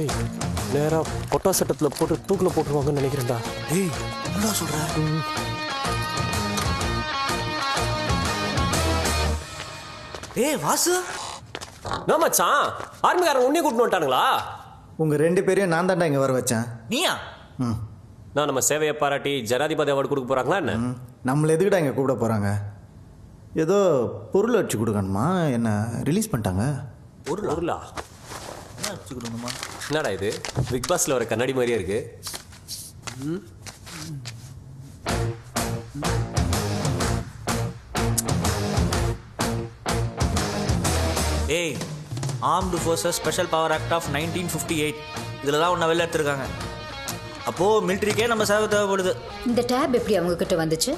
ஏய் நேரா பொட்டா சட்டத்தில் போட்டு தூக்கில் போட்டுருவாங்கன்னு நினைக்கிறேன்டா. ஏய் என்ன சொல்ற? ஏய் வாசு, நான் மச்சான் ஆர்மிக்காரன் உன்னையும் கூட்டின்னு வந்துட்டானுங்களா? உங்கள் 2 பேரையும் நான் தாண்டா இங்கே வர வச்சேன். நீயா? ம் நான் நம்ம சேவையை பாராட்டி ஜனாதிபதி அவார்டு கொடுக்க போகிறாங்களா என்ன? நம்மளை எதுக்கிட்ட இங்கே கூப்பிட போகிறாங்க? ஏதோ பொருள் வச்சு கொடுக்கணுமா? என்ன ரிலீஸ் பண்ணிட்டாங்க? பொருளா? என்ன வச்சுக்கணுமா? என்னடா இது பிக் பாஸ்ல வர கண்ணாடி மாதிரியே இருக்கு. ஏய், armed forces special power act of 1958 இதில் தான் உன்னை வெளில எடுத்திருக்காங்க. அப்போது மிலிட்ரிக்கே நம்ம சேவை தேவைப்படுது. இந்த டேப் எப்படி அவங்க கிட்ட வந்துச்சு?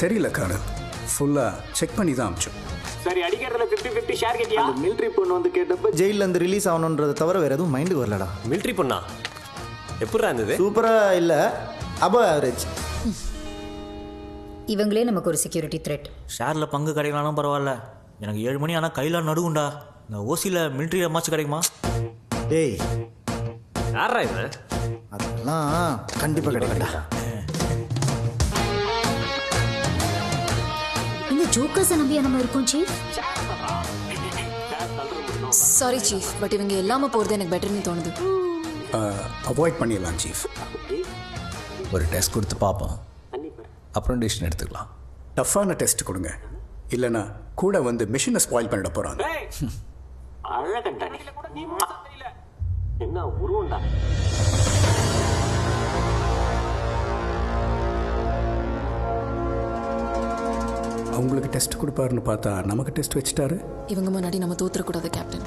தெரியல கர்னல், ஃபுல்லாக செக் பண்ணி தான் அமிச்சோம். சரி அடிக்கிறதுல 50-50 ஷேர் கேட்டியா? மிலிட்ரி பொண்ணு வந்து கேட்டப்ப ஜெயிலேருந்து ரிலீஸ் ஆகணுன்றதை தவிர வேறு எதுவும் மைண்டுக்கு வரலடா. மிலிட்ரி பொண்ணா? எப்படிடா இருந்தது? சூப்பராக இல்லை, அபவ் ஆவரேஜ். இவங்களே நமக்கு ஒரு செக்யூரிட்டி த்ரெட். ஷேரில் பங்கு கிடைக்கலாலும் பரவாயில்ல, எனக்கு 7 மணி ஆனால் கையில் நடுகுண்டா. இந்த ஓசியில் மிலிட்ரி மாச்சு கிடைக்குமா? டேய் யாரா இவன்? அதெல்லாம் கண்டிப்பாக கிடைக்கலடா. இந்த ஜோக்கர்ஸை நம்பியா நம்ம இருக்கோம் சீஃப்? சாரி சீஃப், பட் இவங்க இல்லாம போறது எனக்கு பெட்டர்னு தோணுது. அவாய்ட் பண்ணிடலாம் சீஃப். ஒரு டெஸ்ட் கொடுத்து பார்ப்போம், அப்புறம் டிசிஷன் எடுத்துக்கலாம். டஃப்பான டெஸ்ட் கொடுங்க, இல்லைன்னா கூட வந்து மிஷினை ஸ்பாயில் பண்ணிட போகிறாங்க. அழகண்டா நீ. என்ன உருவண்டா? அவங்களுக்கு டெஸ்ட் கொடுப்பாருன்னு பார்த்தா நமக்கு டெஸ்ட் வச்சுட்டாரு. இவங்க முன்னாடி நம்ம தோத்துறக்கூடாது கேப்டன்.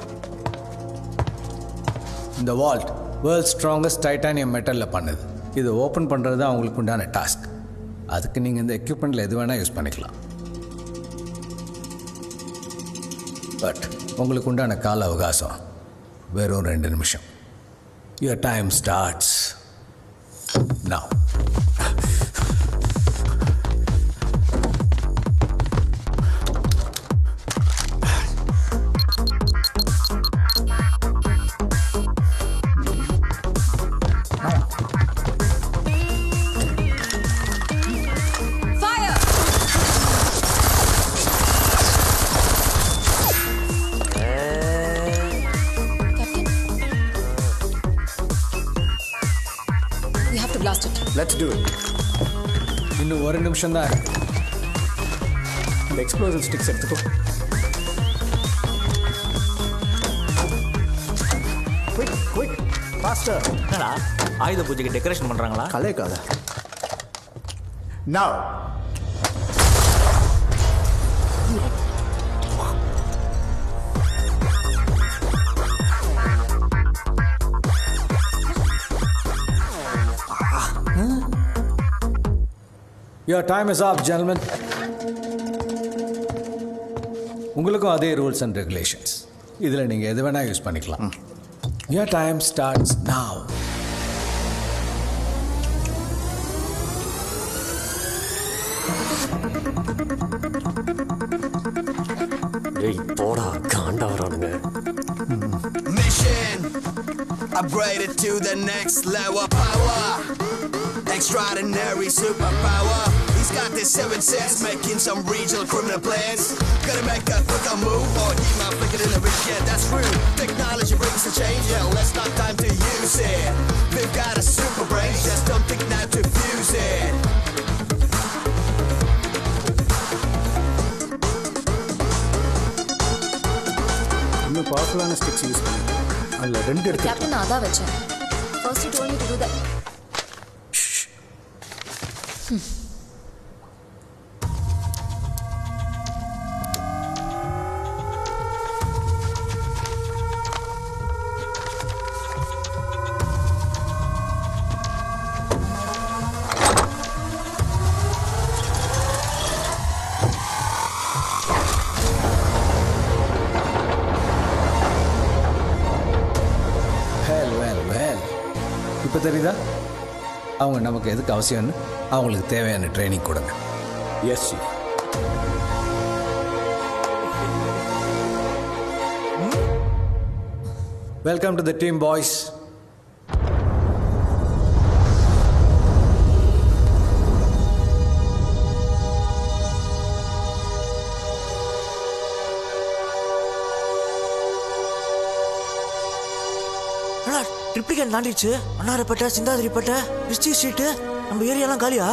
இந்த வால்ட் வேர்ல்ட் ஸ்ட்ராங்கஸ்ட் டைட்டானியம் மெட்டலில் பண்ணுது. இது ஓப்பன் பண்ணுறது தான் அவங்களுக்கு உண்டான டாஸ்க். அதுக்கு நீங்கள் இந்த எக்யூப்மெண்ட்டில் எது வேணால் யூஸ் பண்ணிக்கலாம். பட் உங்களுக்கு உண்டான கால அவகாசம் வெறும் 2 நிமிஷம். Your time starts now. We have to blast it. Let's do it. இன்னும் 1 நிமிஷம் தான் இருக்கு. இந்த எக்ஸ்ப்ளோசிவ் ஸ்டிக்ஸ் எடுத்துக்கோ. Quick quick faster. என்னடா ஆயுத பூஜைக்கு டெக்கரேஷன் பண்ணுறாங்களா? கலைக்காத. Now Your time is up, gentlemen. உங்களுக்கும் அதே ரூல்ஸ் அண்ட் ரெகுலேஷன்ஸ். இதில் நீங்கள் எது வேணால் யூஸ் பண்ணிக்கலாம். Your time starts now. ஏய் போடா காண்டா வரானுங்க. Mission upgraded to the next level of power. Extraordinary superpower. He's got this 7 sense, making some regional criminal plans. Gonna make a quicker move, or he might flick it in the rich. Yeah, that's true. Technology brings the change. Yeah, let's not time to use it. We've got a super brain, just don't think now to fuse it. இன்னும் பவர்ஃபுல்லான sticks use பண்ணுங்க. அதில் 2 எடுத்து captain நான் அதான் வச்சேன். First you told me to do that. Well. இப்போ தெரியுதா அவங்க நமக்கு எதுக்கு அவசியம்னு? அவங்களுக்கு தேவையான ட்ரைனிங் கொடுங்க. Yes chief. Welcome to the team boys. அண்ணா ட்ரிப்ளிகேன் தாண்டிடுச்சு. அண்ணாரப்பேட்டை, சிந்தாதிரிப்பேட்டை, விஸ்டி ஸ்ட்ரீட்டு, நம்ம ஏரியாலாம் காலியா?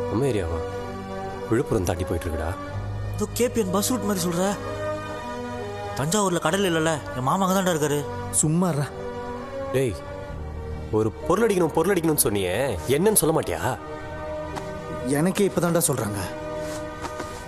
நம்ம ஏரியாவா? விழுப்புரம் தாண்டி போயிட்டு இருக்குடா. இதோ கேபிஎன் பஸ் ரூட் மாதிரி சொல்ற. தஞ்சாவூர்ல கடல் இல்லைல்ல, என் மாமா அங்கே தான்டா இருக்காரு. சும்மாறா. டேய், ஒரு பொருள் அடிக்கணும்னு சொன்னியே, என்னன்னு சொல்ல மாட்டியா? எனக்கே இப்போதான்டா சொல்கிறாங்க.